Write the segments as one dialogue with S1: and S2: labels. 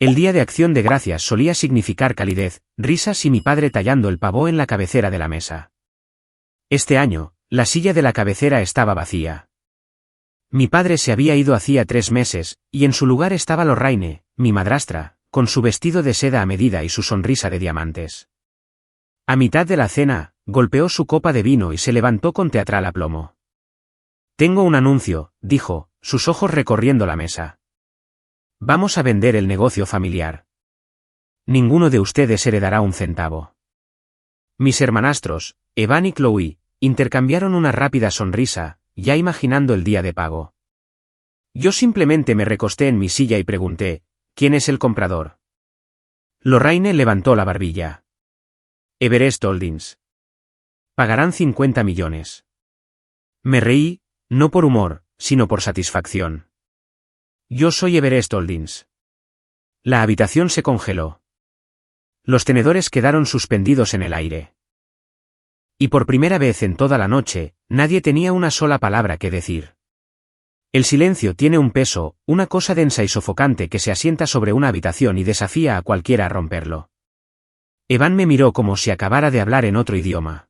S1: El día de Acción de Gracias solía significar calidez, risas y mi padre tallando el pavó en la cabecera de la mesa. Este año, la silla de la cabecera estaba vacía. Mi padre se había ido hacía 3 meses, y en su lugar estaba Lorraine, mi madrastra, con su vestido de seda a medida y su sonrisa de diamantes. A mitad de la cena, golpeó su copa de vino y se levantó con teatral aplomo. «Tengo un anuncio», dijo, sus ojos recorriendo la mesa. «Vamos a vender el negocio familiar. Ninguno de ustedes heredará un centavo». Mis hermanastros, Evan y Chloe, intercambiaron una rápida sonrisa, ya imaginando el día de pago. Yo simplemente me recosté en mi silla y pregunté, ¿quién es el comprador? Lorraine levantó la barbilla. Everest Holdings. Pagarán 50 millones. Me reí, no por humor, sino por satisfacción. Yo soy Everest Holdings. La habitación se congeló. Los tenedores quedaron suspendidos en el aire. Y por primera vez en toda la noche, nadie tenía una sola palabra que decir. El silencio tiene un peso, una cosa densa y sofocante que se asienta sobre una habitación y desafía a cualquiera a romperlo. Evan me miró como si acabara de hablar en otro idioma.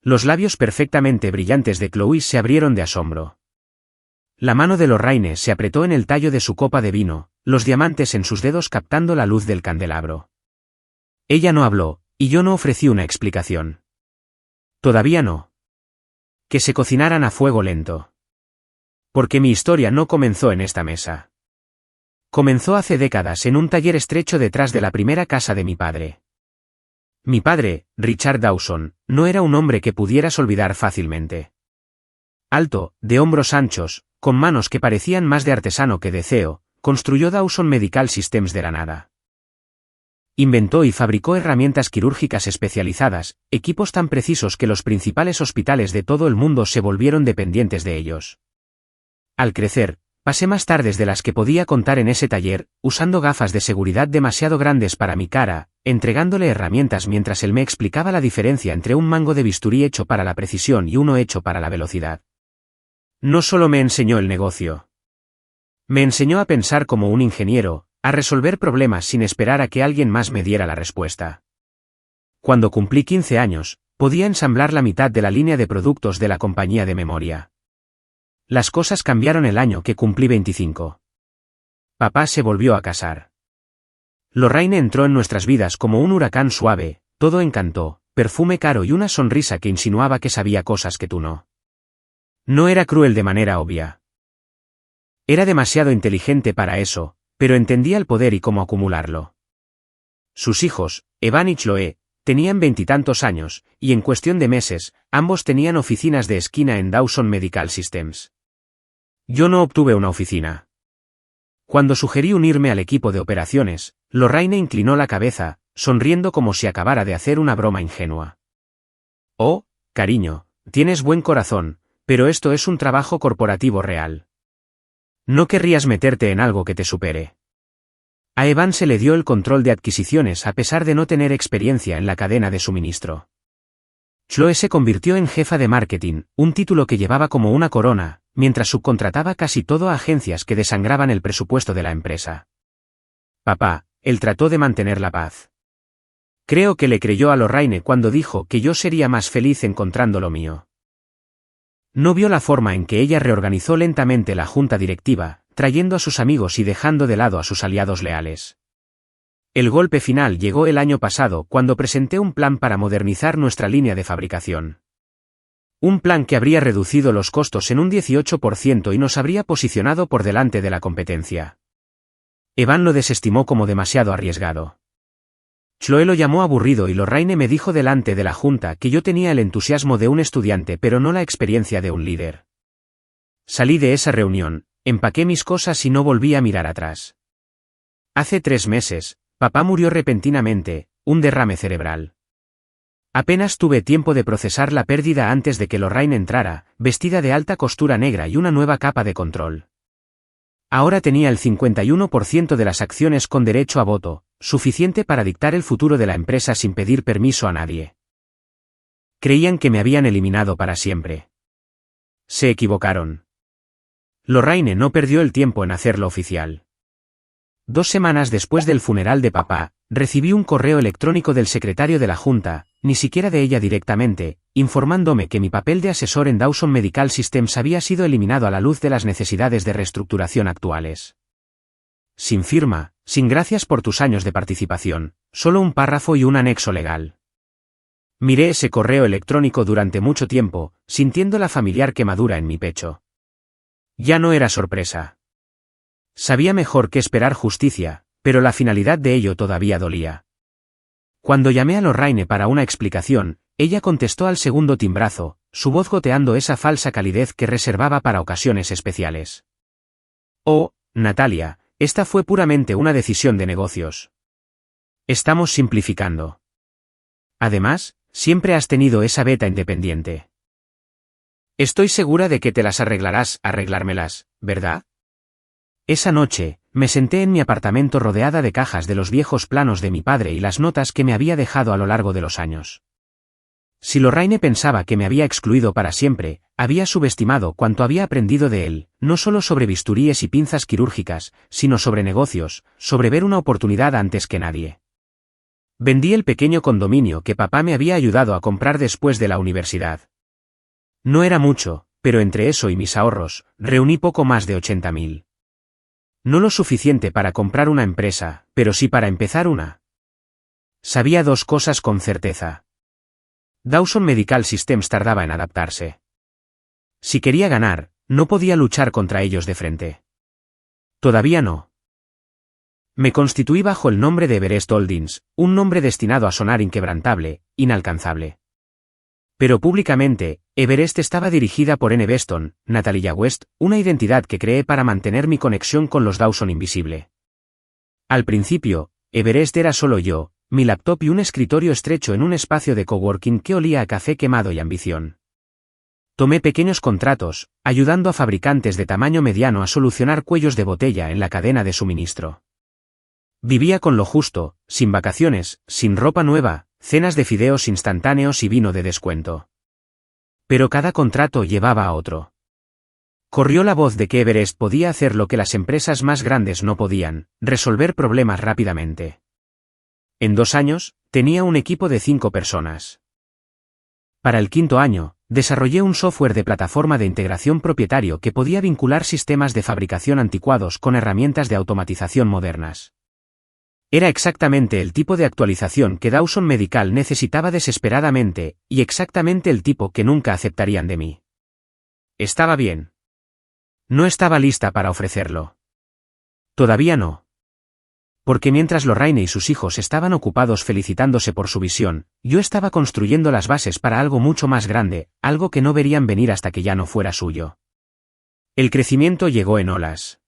S1: Los labios perfectamente brillantes de Chloe se abrieron de asombro. La mano de Lorraine se apretó en el tallo de su copa de vino, los diamantes en sus dedos captando la luz del candelabro. Ella no habló, y yo no ofrecí una explicación. Todavía no. Que se cocinaran a fuego lento. Porque mi historia no comenzó en esta mesa. Comenzó hace décadas en un taller estrecho detrás de la primera casa de mi padre. Mi padre, Richard Dawson, no era un hombre que pudieras olvidar fácilmente. Alto, de hombros anchos, con manos que parecían más de artesano que de CEO, construyó Dawson Medical Systems de la nada. Inventó y fabricó herramientas quirúrgicas especializadas, equipos tan precisos que los principales hospitales de todo el mundo se volvieron dependientes de ellos. Al crecer, pasé más tardes de las que podía contar en ese taller, usando gafas de seguridad demasiado grandes para mi cara, entregándole herramientas mientras él me explicaba la diferencia entre un mango de bisturí hecho para la precisión y uno hecho para la velocidad. No solo me enseñó el negocio. Me enseñó a pensar como un ingeniero, a resolver problemas sin esperar a que alguien más me diera la respuesta. Cuando cumplí 15 años, podía ensamblar la mitad de la línea de productos de la compañía de memoria. Las cosas cambiaron el año que cumplí 25. Papá se volvió a casar. Lorraine entró en nuestras vidas como un huracán suave, todo encanto, perfume caro y una sonrisa que insinuaba que sabía cosas que tú no. No era cruel de manera obvia. Era demasiado inteligente para eso, pero entendía el poder y cómo acumularlo. Sus hijos, Evan y Chloe, tenían 20 y tantos años, y en cuestión de meses, ambos tenían oficinas de esquina en Dawson Medical Systems. Yo no obtuve una oficina. Cuando sugerí unirme al equipo de operaciones, Lorraine inclinó la cabeza, sonriendo como si acabara de hacer una broma ingenua. Oh, cariño, tienes buen corazón, pero esto es un trabajo corporativo real. No querrías meterte en algo que te supere. A Evan se le dio el control de adquisiciones a pesar de no tener experiencia en la cadena de suministro. Chloe se convirtió en jefa de marketing, un título que llevaba como una corona, mientras subcontrataba casi todo a agencias que desangraban el presupuesto de la empresa. Papá, él trató de mantener la paz. Creo que le creyó a Lorraine cuando dijo que yo sería más feliz encontrando lo mío. No vio la forma en que ella reorganizó lentamente la junta directiva, trayendo a sus amigos y dejando de lado a sus aliados leales. El golpe final llegó el año pasado cuando presenté un plan para modernizar nuestra línea de fabricación. Un plan que habría reducido los costos en un 18% y nos habría posicionado por delante de la competencia. Evan lo desestimó como demasiado arriesgado. Chloe lo llamó aburrido y Lorraine me dijo delante de la junta que yo tenía el entusiasmo de un estudiante pero no la experiencia de un líder. Salí de esa reunión, empaqué mis cosas y no volví a mirar atrás. Hace 3 meses, papá murió repentinamente, un derrame cerebral. Apenas tuve tiempo de procesar la pérdida antes de que Lorraine entrara, vestida de alta costura negra y una nueva capa de control. Ahora tenía el 51% de las acciones con derecho a voto, suficiente para dictar el futuro de la empresa sin pedir permiso a nadie. Creían que me habían eliminado para siempre. Se equivocaron. Lorraine no perdió el tiempo en hacerlo oficial. 2 semanas después del funeral de papá, recibí un correo electrónico del secretario de la Junta, ni siquiera de ella directamente, informándome que mi papel de asesor en Dawson Medical Systems había sido eliminado a la luz de las necesidades de reestructuración actuales. Sin firma, sin gracias por tus años de participación, solo un párrafo y un anexo legal. Miré ese correo electrónico durante mucho tiempo, sintiendo la familiar quemadura en mi pecho. Ya no era sorpresa. Sabía mejor que esperar justicia, pero la finalidad de ello todavía dolía. Cuando llamé a Lorraine para una explicación, ella contestó al segundo timbrazo, su voz goteando esa falsa calidez que reservaba para ocasiones especiales. Oh, Natalia, esta fue puramente una decisión de negocios. Estamos simplificando. Además, siempre has tenido esa beta independiente. Estoy segura de que te las arreglármelas, ¿verdad? Esa noche, me senté en mi apartamento rodeada de cajas de los viejos planos de mi padre y las notas que me había dejado a lo largo de los años. Si Lorraine pensaba que me había excluido para siempre, había subestimado cuanto había aprendido de él, no solo sobre bisturíes y pinzas quirúrgicas, sino sobre negocios, sobre ver una oportunidad antes que nadie. Vendí el pequeño condominio que papá me había ayudado a comprar después de la universidad. No era mucho, pero entre eso y mis ahorros, reuní poco más de 80.000. No lo suficiente para comprar una empresa, pero sí para empezar una. Sabía dos cosas con certeza. Dawson Medical Systems tardaba en adaptarse. Si quería ganar, no podía luchar contra ellos de frente. Todavía no. Me constituí bajo el nombre de Everest Holdings, un nombre destinado a sonar inquebrantable, inalcanzable. Pero públicamente, Everest estaba dirigida por N. Beston, Natalia West, una identidad que creé para mantener mi conexión con los Dawson invisible. Al principio, Everest era solo yo, mi laptop y un escritorio estrecho en un espacio de coworking que olía a café quemado y ambición. Tomé pequeños contratos, ayudando a fabricantes de tamaño mediano a solucionar cuellos de botella en la cadena de suministro. Vivía con lo justo, sin vacaciones, sin ropa nueva, cenas de fideos instantáneos y vino de descuento. Pero cada contrato llevaba a otro. Corrió la voz de que Everest podía hacer lo que las empresas más grandes no podían, resolver problemas rápidamente. En 2 años, tenía un equipo de 5 personas. Para el 5.º año, desarrollé un software de plataforma de integración propietario que podía vincular sistemas de fabricación anticuados con herramientas de automatización modernas. Era exactamente el tipo de actualización que Dawson Medical necesitaba desesperadamente, y exactamente el tipo que nunca aceptarían de mí. Estaba bien. No estaba lista para ofrecerlo. Todavía no. Porque mientras Lorraine y sus hijos estaban ocupados felicitándose por su visión, yo estaba construyendo las bases para algo mucho más grande, algo que no verían venir hasta que ya no fuera suyo. El crecimiento llegó en olas.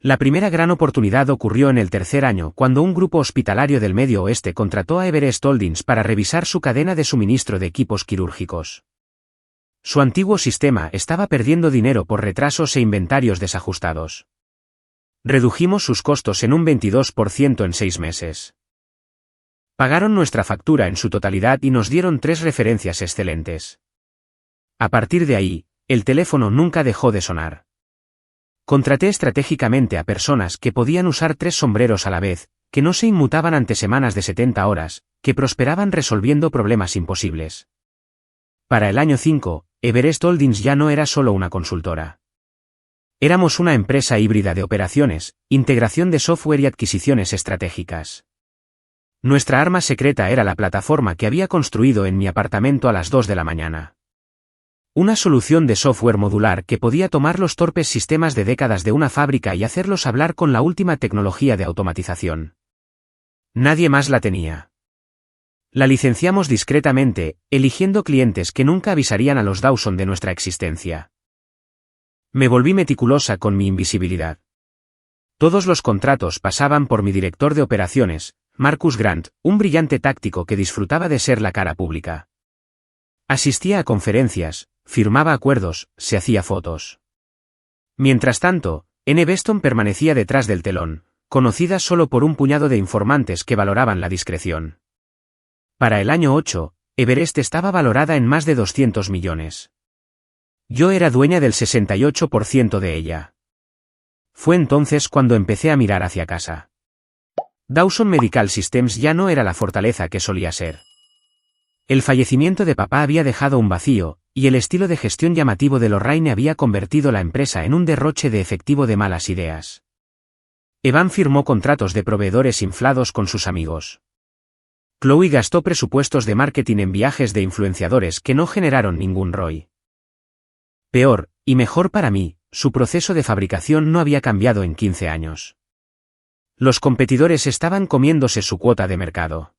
S1: La primera gran oportunidad ocurrió en el 3.er año cuando un grupo hospitalario del Medio Oeste contrató a Everest Holdings para revisar su cadena de suministro de equipos quirúrgicos. Su antiguo sistema estaba perdiendo dinero por retrasos e inventarios desajustados. Redujimos sus costos en un 22% en 6 meses. Pagaron nuestra factura en su totalidad y nos dieron 3 referencias excelentes. A partir de ahí, el teléfono nunca dejó de sonar. Contraté estratégicamente a personas que podían usar 3 sombreros a la vez, que no se inmutaban ante semanas de 70 horas, que prosperaban resolviendo problemas imposibles. Para el año 5, Everest Holdings ya no era solo una consultora. Éramos una empresa híbrida de operaciones, integración de software y adquisiciones estratégicas. Nuestra arma secreta era la plataforma que había construido en mi apartamento a las 2 de la mañana. Una solución de software modular que podía tomar los torpes sistemas de décadas de una fábrica y hacerlos hablar con la última tecnología de automatización. Nadie más la tenía. La licenciamos discretamente, eligiendo clientes que nunca avisarían a los Dawson de nuestra existencia. Me volví meticulosa con mi invisibilidad. Todos los contratos pasaban por mi director de operaciones, Marcus Grant, un brillante táctico que disfrutaba de ser la cara pública. Asistía a conferencias, firmaba acuerdos, se hacía fotos. Mientras tanto, N. Beston permanecía detrás del telón, conocida solo por un puñado de informantes que valoraban la discreción. Para el año 8, Everest estaba valorada en más de 200 millones. Yo era dueña del 68% de ella. Fue entonces cuando empecé a mirar hacia casa. Dawson Medical Systems ya no era la fortaleza que solía ser. El fallecimiento de papá había dejado un vacío, y el estilo de gestión llamativo de Lorraine había convertido la empresa en un derroche de efectivo de malas ideas. Evan firmó contratos de proveedores inflados con sus amigos. Chloe gastó presupuestos de marketing en viajes de influenciadores que no generaron ningún ROI. Peor, y mejor para mí, su proceso de fabricación no había cambiado en 15 años. Los competidores estaban comiéndose su cuota de mercado.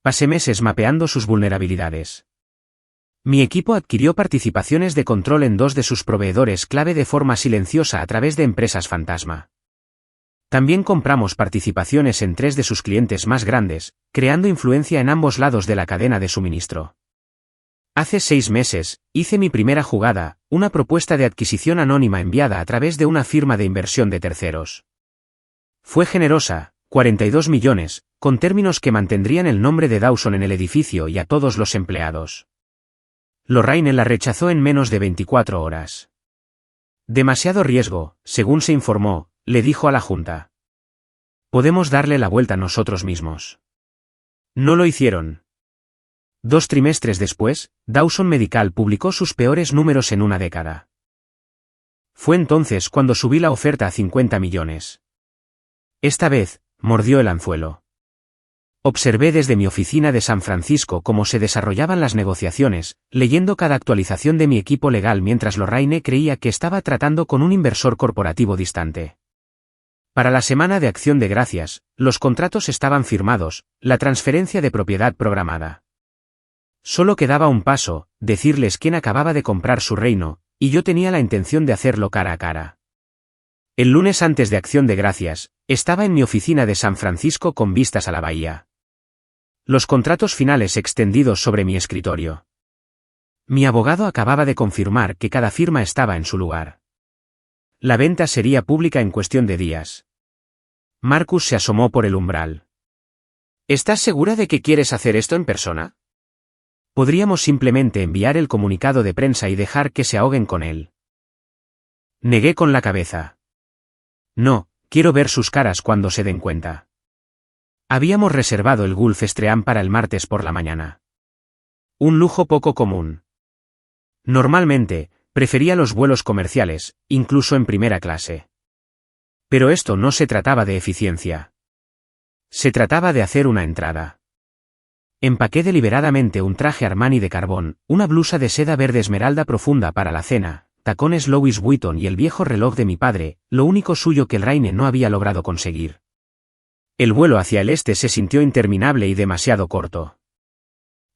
S1: Pasé meses mapeando sus vulnerabilidades. Mi equipo adquirió participaciones de control en 2 de sus proveedores clave de forma silenciosa a través de empresas fantasma. También compramos participaciones en 3 de sus clientes más grandes, creando influencia en ambos lados de la cadena de suministro. Hace 6 meses, hice mi primera jugada, una propuesta de adquisición anónima enviada a través de una firma de inversión de terceros. Fue generosa, 42 millones, con términos que mantendrían el nombre de Dawson en el edificio y a todos los empleados. Lorraine la rechazó en menos de 24 horas. Demasiado riesgo, según se informó, le dijo a la junta. Podemos darle la vuelta nosotros mismos. No lo hicieron. 2 trimestres después, Dawson Medical publicó sus peores números en una década. Fue entonces cuando subí la oferta a 50 millones. Esta vez, mordió el anzuelo. Observé desde mi oficina de San Francisco cómo se desarrollaban las negociaciones, leyendo cada actualización de mi equipo legal mientras Lorraine creía que estaba tratando con un inversor corporativo distante. Para la semana de Acción de Gracias, los contratos estaban firmados, la transferencia de propiedad programada. Solo quedaba un paso, decirles quién acababa de comprar su reino, y yo tenía la intención de hacerlo cara a cara. El lunes antes de Acción de Gracias, estaba en mi oficina de San Francisco con vistas a la bahía. Los contratos finales extendidos sobre mi escritorio. Mi abogado acababa de confirmar que cada firma estaba en su lugar. La venta sería pública en cuestión de días. Marcus se asomó por el umbral. ¿Estás segura de que quieres hacer esto en persona? Podríamos simplemente enviar el comunicado de prensa y dejar que se ahoguen con él. Negué con la cabeza. No, quiero ver sus caras cuando se den cuenta. Habíamos reservado el Gulfstream para el martes por la mañana. Un lujo poco común. Normalmente, prefería los vuelos comerciales, incluso en primera clase. Pero esto no se trataba de eficiencia. Se trataba de hacer una entrada. Empaqué deliberadamente un traje Armani de carbón, una blusa de seda verde esmeralda profunda para la cena, tacones Louis Vuitton y el viejo reloj de mi padre, lo único suyo que el Lorraine no había logrado conseguir. El vuelo hacia el este se sintió interminable y demasiado corto.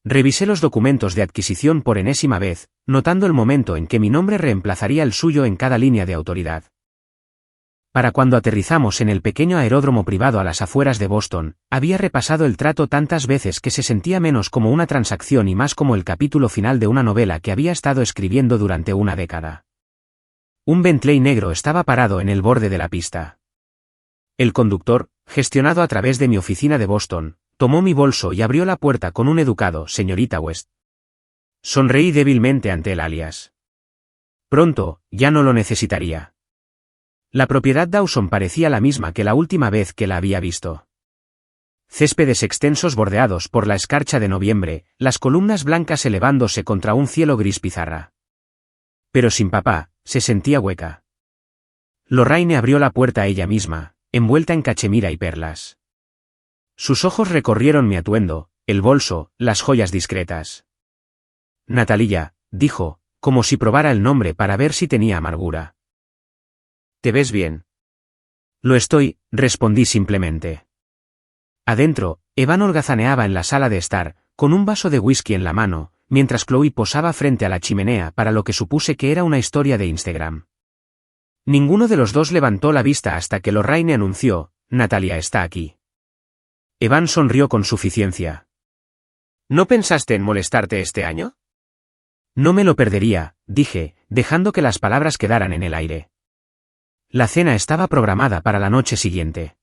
S1: Revisé los documentos de adquisición por enésima vez, notando el momento en que mi nombre reemplazaría el suyo en cada línea de autoridad. Para cuando aterrizamos en el pequeño aeródromo privado a las afueras de Boston, había repasado el trato tantas veces que se sentía menos como una transacción y más como el capítulo final de una novela que había estado escribiendo durante una década. Un Bentley negro estaba parado en el borde de la pista. El conductor, gestionado a través de mi oficina de Boston, tomó mi bolso y abrió la puerta con un educado «Señorita West». Sonreí débilmente ante el alias. Pronto, ya no lo necesitaría. La propiedad Dawson parecía la misma que la última vez que la había visto. Céspedes extensos bordeados por la escarcha de noviembre, las columnas blancas elevándose contra un cielo gris pizarra. Pero sin papá, se sentía hueca. Lorraine abrió la puerta a ella misma, envuelta en cachemira y perlas. Sus ojos recorrieron mi atuendo, el bolso, las joyas discretas. Natalia, dijo, como si probara el nombre para ver si tenía amargura. ¿Te ves bien? Lo estoy, respondí simplemente. Adentro, Evan holgazaneaba en la sala de estar, con un vaso de whisky en la mano, mientras Chloe posaba frente a la chimenea para lo que supuse que era una historia de Instagram. Ninguno de los dos levantó la vista hasta que Lorraine anunció, «Natalia está aquí». Evan sonrió con suficiencia. ¿No pensaste en molestarte este año? No me lo perdería, dije, dejando que las palabras quedaran en el aire. La cena estaba programada para la noche siguiente.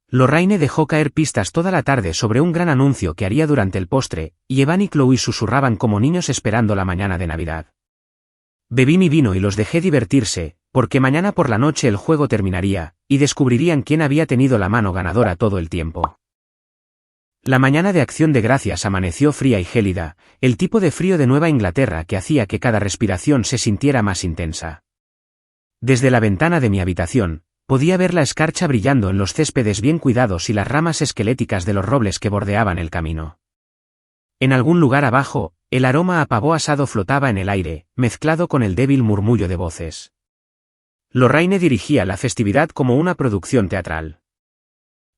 S1: Lorraine dejó caer pistas toda la tarde sobre un gran anuncio que haría durante el postre, y Evan y Chloe susurraban como niños esperando la mañana de Navidad. Bebí mi vino y los dejé divertirse, porque mañana por la noche el juego terminaría, y descubrirían quién había tenido la mano ganadora todo el tiempo. La mañana de Acción de Gracias amaneció fría y gélida, el tipo de frío de Nueva Inglaterra que hacía que cada respiración se sintiera más intensa. Desde la ventana de mi habitación, podía ver la escarcha brillando en los céspedes bien cuidados y las ramas esqueléticas de los robles que bordeaban el camino. En algún lugar abajo, el aroma a pavó asado flotaba en el aire, mezclado con el débil murmullo de voces. Lorraine dirigía la festividad como una producción teatral.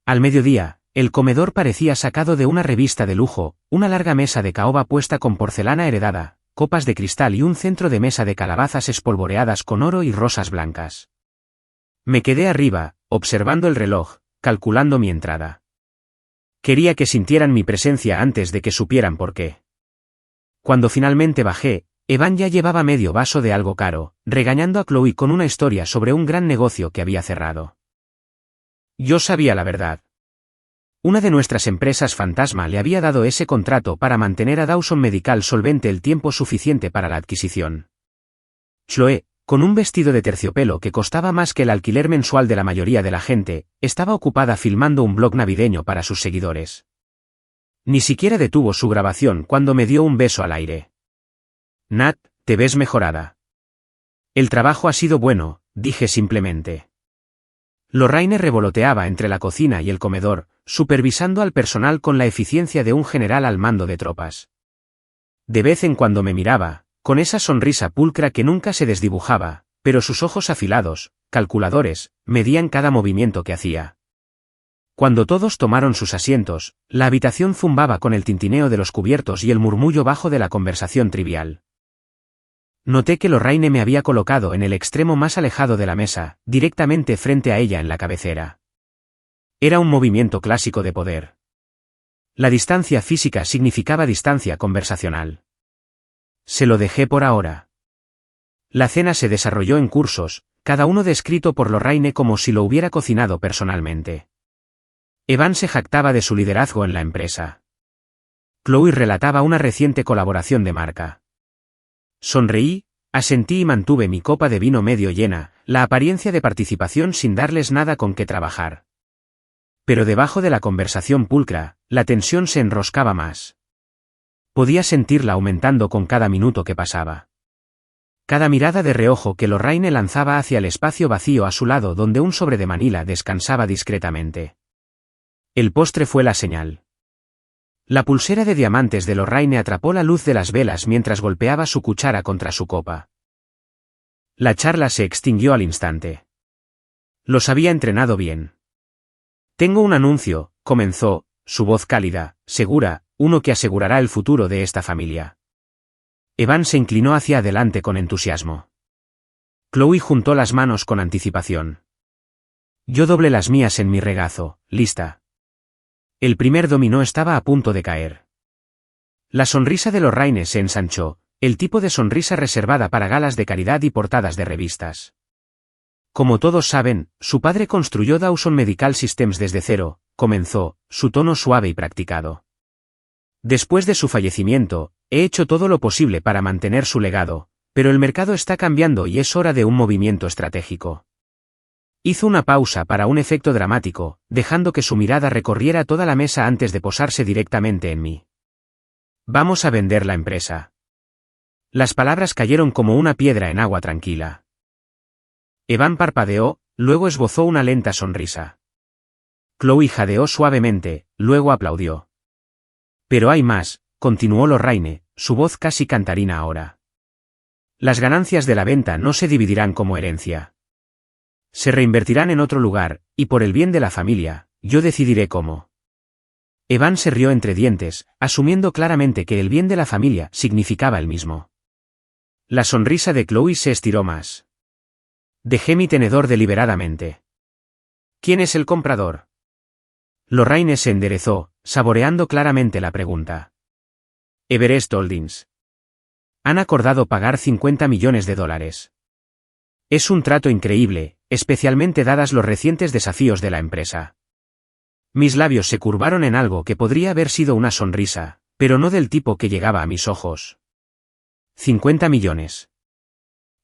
S1: Al mediodía, el comedor parecía sacado de una revista de lujo, una larga mesa de caoba puesta con porcelana heredada, copas de cristal y un centro de mesa de calabazas espolvoreadas con oro y rosas blancas. Me quedé arriba, observando el reloj, calculando mi entrada. Quería que sintieran mi presencia antes de que supieran por qué. Cuando finalmente bajé, Evan ya llevaba medio vaso de algo caro, regañando a Chloe con una historia sobre un gran negocio que había cerrado. Yo sabía la verdad. Una de nuestras empresas fantasma le había dado ese contrato para mantener a Dawson Medical solvente el tiempo suficiente para la adquisición. Chloe, con un vestido de terciopelo que costaba más que el alquiler mensual de la mayoría de la gente, estaba ocupada filmando un blog navideño para sus seguidores. Ni siquiera detuvo su grabación cuando me dio un beso al aire. Nat, te ves mejorada. El trabajo ha sido bueno, dije simplemente. Lorraine revoloteaba entre la cocina y el comedor, supervisando al personal con la eficiencia de un general al mando de tropas. De vez en cuando me miraba, con esa sonrisa pulcra que nunca se desdibujaba, pero sus ojos afilados, calculadores, medían cada movimiento que hacía. Cuando todos tomaron sus asientos, la habitación zumbaba con el tintineo de los cubiertos y el murmullo bajo de la conversación trivial. Noté que Lorraine me había colocado en el extremo más alejado de la mesa, directamente frente a ella en la cabecera. Era un movimiento clásico de poder. La distancia física significaba distancia conversacional. Se lo dejé por ahora. La cena se desarrolló en cursos, cada uno descrito por Lorraine como si lo hubiera cocinado personalmente. Evan se jactaba de su liderazgo en la empresa. Chloe relataba una reciente colaboración de marca. Sonreí, asentí y mantuve mi copa de vino medio llena, la apariencia de participación sin darles nada con qué trabajar. Pero debajo de la conversación pulcra, la tensión se enroscaba más. Podía sentirla aumentando con cada minuto que pasaba. Cada mirada de reojo que Lorraine lanzaba hacia el espacio vacío a su lado donde un sobre de Manila descansaba discretamente. El postre fue la señal. La pulsera de diamantes de Lorraine atrapó la luz de las velas mientras golpeaba su cuchara contra su copa. La charla se extinguió al instante. Los había entrenado bien. Tengo un anuncio, comenzó, su voz cálida, segura, uno que asegurará el futuro de esta familia. Evan se inclinó hacia adelante con entusiasmo. Chloe juntó las manos con anticipación. Yo doblé las mías en mi regazo, lista. El primer dominó estaba a punto de caer. La sonrisa de Lorraine se ensanchó, el tipo de sonrisa reservada para galas de caridad y portadas de revistas. Como todos saben, su padre construyó Dawson Medical Systems desde cero, comenzó, su tono suave y practicado. Después de su fallecimiento, he hecho todo lo posible para mantener su legado, pero el mercado está cambiando y es hora de un movimiento estratégico. Hizo una pausa para un efecto dramático, dejando que su mirada recorriera toda la mesa antes de posarse directamente en mí. Vamos a vender la empresa. Las palabras cayeron como una piedra en agua tranquila. Evan parpadeó, luego esbozó una lenta sonrisa. Chloe jadeó suavemente, luego aplaudió. Pero hay más, continuó Lorraine, su voz casi cantarina ahora. Las ganancias de la venta no se dividirán como herencia. Se reinvertirán en otro lugar, y por el bien de la familia, yo decidiré cómo. Evan se rió entre dientes, asumiendo claramente que el bien de la familia significaba el mismo. La sonrisa de Chloe se estiró más. Dejé mi tenedor deliberadamente. ¿Quién es el comprador? Lorraine se enderezó, saboreando claramente la pregunta. Everest Holdings. Han acordado pagar $50 millones. Es un trato increíble, especialmente dadas los recientes desafíos de la empresa. Mis labios se curvaron en algo que podría haber sido una sonrisa, pero no del tipo que llegaba a mis ojos. 50 millones.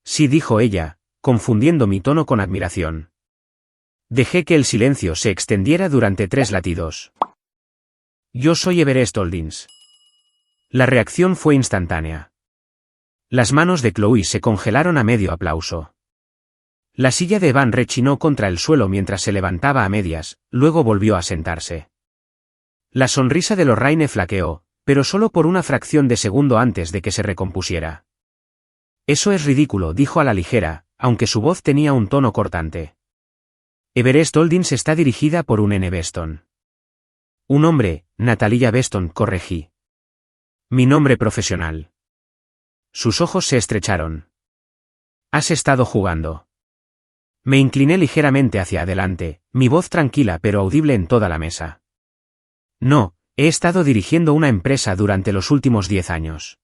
S1: Sí, dijo ella, confundiendo mi tono con admiración. Dejé que el silencio se extendiera durante 3 latidos. Yo soy Everest Holdings. La reacción fue instantánea. Las manos de Chloe se congelaron a medio aplauso. La silla de Evan rechinó contra el suelo mientras se levantaba a medias, luego volvió a sentarse. La sonrisa de Lorraine flaqueó, pero solo por una fracción de segundo antes de que se recompusiera. Eso es ridículo, dijo a la ligera, aunque su voz tenía un tono cortante. Everest Holdings está dirigida por un N. Beston. Un hombre, Natalia Beston, corregí. Mi nombre profesional. Sus ojos se estrecharon. ¿Has estado jugando? Me incliné ligeramente hacia adelante, mi voz tranquila pero audible en toda la mesa. No, he estado dirigiendo una empresa durante los últimos 10 años.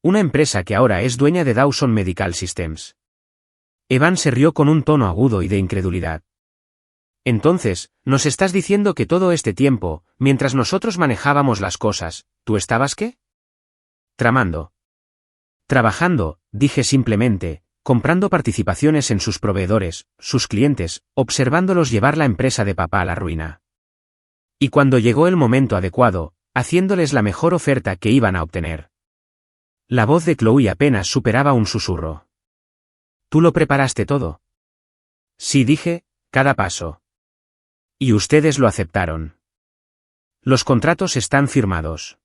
S1: Una empresa que ahora es dueña de Dawson Medical Systems. Evan se rió con un tono agudo y de incredulidad. Entonces, ¿nos estás diciendo que todo este tiempo, mientras nosotros manejábamos las cosas, ¿tú estabas qué? Tramando. Trabajando, dije simplemente, comprando participaciones en sus proveedores, sus clientes, observándolos llevar la empresa de papá a la ruina. Y cuando llegó el momento adecuado, haciéndoles la mejor oferta que iban a obtener. La voz de Chloe apenas superaba un susurro. ¿Tú lo preparaste todo? Sí, dije, cada paso. Y ustedes lo aceptaron. Los contratos están firmados.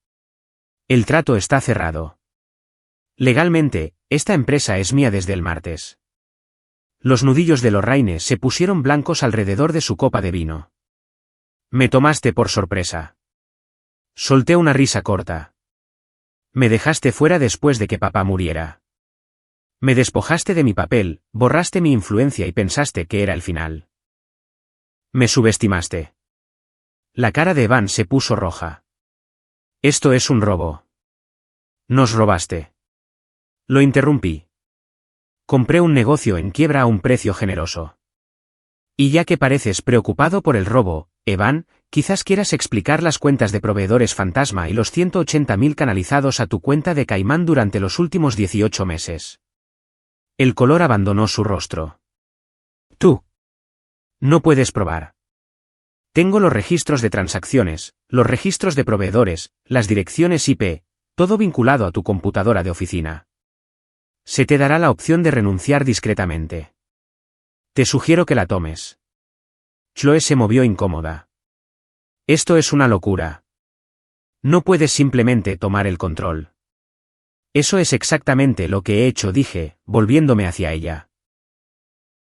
S1: El trato está cerrado. Legalmente, esta empresa es mía desde el martes. Los nudillos de Lorraine se pusieron blancos alrededor de su copa de vino. Me tomaste por sorpresa. Solté una risa corta. Me dejaste fuera después de que papá muriera. Me despojaste de mi papel, borraste mi influencia y pensaste que era el final. Me subestimaste. La cara de Evan se puso roja. Esto es un robo. Nos robaste. Lo interrumpí. Compré un negocio en quiebra a un precio generoso. Y ya que pareces preocupado por el robo, Evan, quizás quieras explicar las cuentas de proveedores fantasma y los 180.000 canalizados a tu cuenta de Caimán durante los últimos 18 meses. El color abandonó su rostro. Tú. No puedes probar. Tengo los registros de transacciones, los registros de proveedores, las direcciones IP, todo vinculado a tu computadora de oficina. Se te dará la opción de renunciar discretamente. Te sugiero que la tomes. Chloe se movió incómoda. Esto es una locura. No puedes simplemente tomar el control. Eso es exactamente lo que he hecho, dije, volviéndome hacia ella.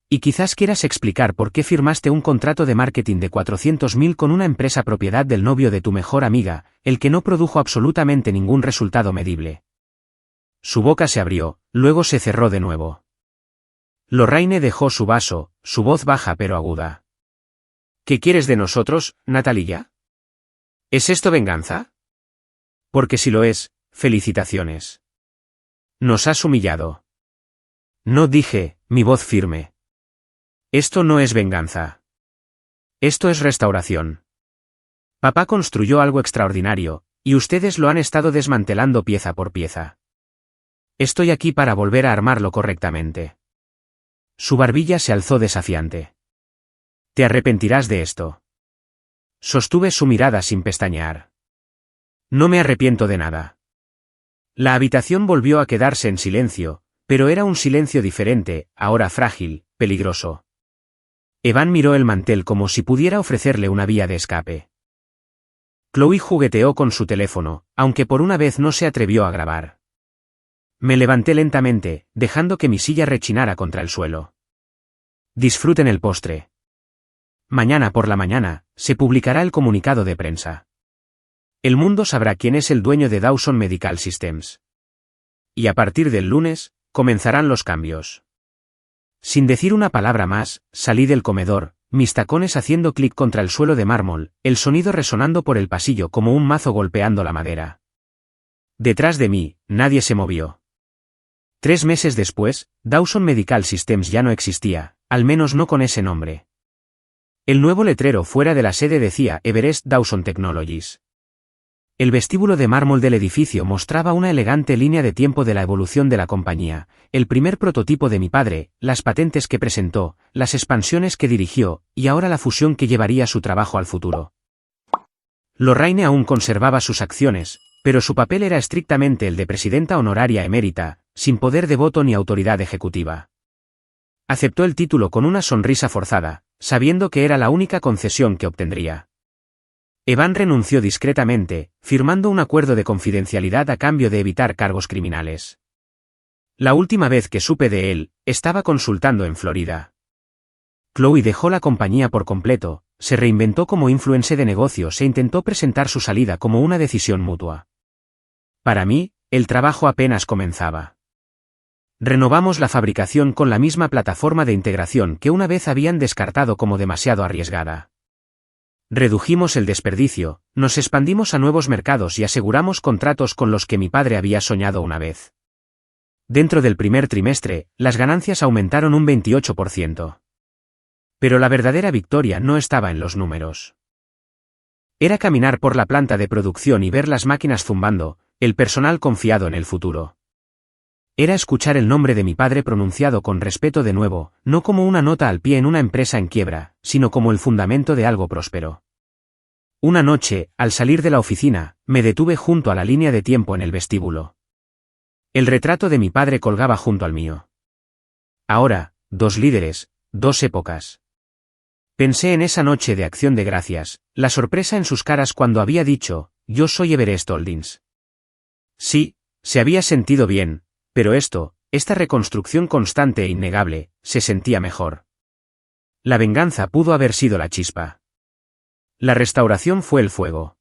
S1: Y quizás quieras explicar por qué firmaste un contrato de marketing de 400.000 con una empresa propiedad del novio de tu mejor amiga, el que no produjo absolutamente ningún resultado medible. Su boca se abrió, luego se cerró de nuevo. Lorraine dejó su vaso, su voz baja pero aguda. ¿Qué quieres de nosotros, Natalia? ¿Es esto venganza? Porque si lo es, felicitaciones. Nos has humillado. No, dije, mi voz firme. Esto no es venganza. Esto es restauración. Papá construyó algo extraordinario, y ustedes lo han estado desmantelando pieza por pieza. Estoy aquí para volver a armarlo correctamente. Su barbilla se alzó desafiante. Te arrepentirás de esto. Sostuve su mirada sin pestañear. No me arrepiento de nada. La habitación volvió a quedarse en silencio, pero era un silencio diferente, ahora frágil, peligroso. Evan miró el mantel como si pudiera ofrecerle una vía de escape. Chloe jugueteó con su teléfono, aunque por una vez no se atrevió a grabar. Me levanté lentamente, dejando que mi silla rechinara contra el suelo. Disfruten el postre. Mañana por la mañana, se publicará el comunicado de prensa. El mundo sabrá quién es el dueño de Dawson Medical Systems. Y a partir del lunes, comenzarán los cambios. Sin decir una palabra más, salí del comedor, mis tacones haciendo clic contra el suelo de mármol, el sonido resonando por el pasillo como un mazo golpeando la madera. Detrás de mí, nadie se movió. 3 meses después, Dawson Medical Systems ya no existía, al menos no con ese nombre. El nuevo letrero fuera de la sede decía Everest Dawson Technologies. El vestíbulo de mármol del edificio mostraba una elegante línea de tiempo de la evolución de la compañía, el primer prototipo de mi padre, las patentes que presentó, las expansiones que dirigió, y ahora la fusión que llevaría su trabajo al futuro. Lorraine aún conservaba sus acciones, pero su papel era estrictamente el de presidenta honoraria emérita, sin poder de voto ni autoridad ejecutiva. Aceptó el título con una sonrisa forzada, sabiendo que era la única concesión que obtendría. Evan renunció discretamente, firmando un acuerdo de confidencialidad a cambio de evitar cargos criminales. La última vez que supe de él, estaba consultando en Florida. Chloe dejó la compañía por completo, se reinventó como influencer de negocios e intentó presentar su salida como una decisión mutua. Para mí, el trabajo apenas comenzaba. Renovamos la fabricación con la misma plataforma de integración que una vez habían descartado como demasiado arriesgada. Redujimos el desperdicio, nos expandimos a nuevos mercados y aseguramos contratos con los que mi padre había soñado una vez. Dentro del primer trimestre, las ganancias aumentaron un 28%. Pero la verdadera victoria no estaba en los números. Era caminar por la planta de producción y ver las máquinas zumbando, el personal confiado en el futuro. Era escuchar el nombre de mi padre pronunciado con respeto de nuevo, no como una nota al pie en una empresa en quiebra, sino como el fundamento de algo próspero. Una noche, al salir de la oficina, me detuve junto a la línea de tiempo en el vestíbulo. El retrato de mi padre colgaba junto al mío. Ahora, 2 líderes, 2 épocas. Pensé en esa noche de Acción de Gracias, la sorpresa en sus caras cuando había dicho, yo soy Everest Holdings. Sí, se había sentido bien, pero esta reconstrucción constante e innegable, se sentía mejor. La venganza pudo haber sido la chispa. La restauración fue el fuego.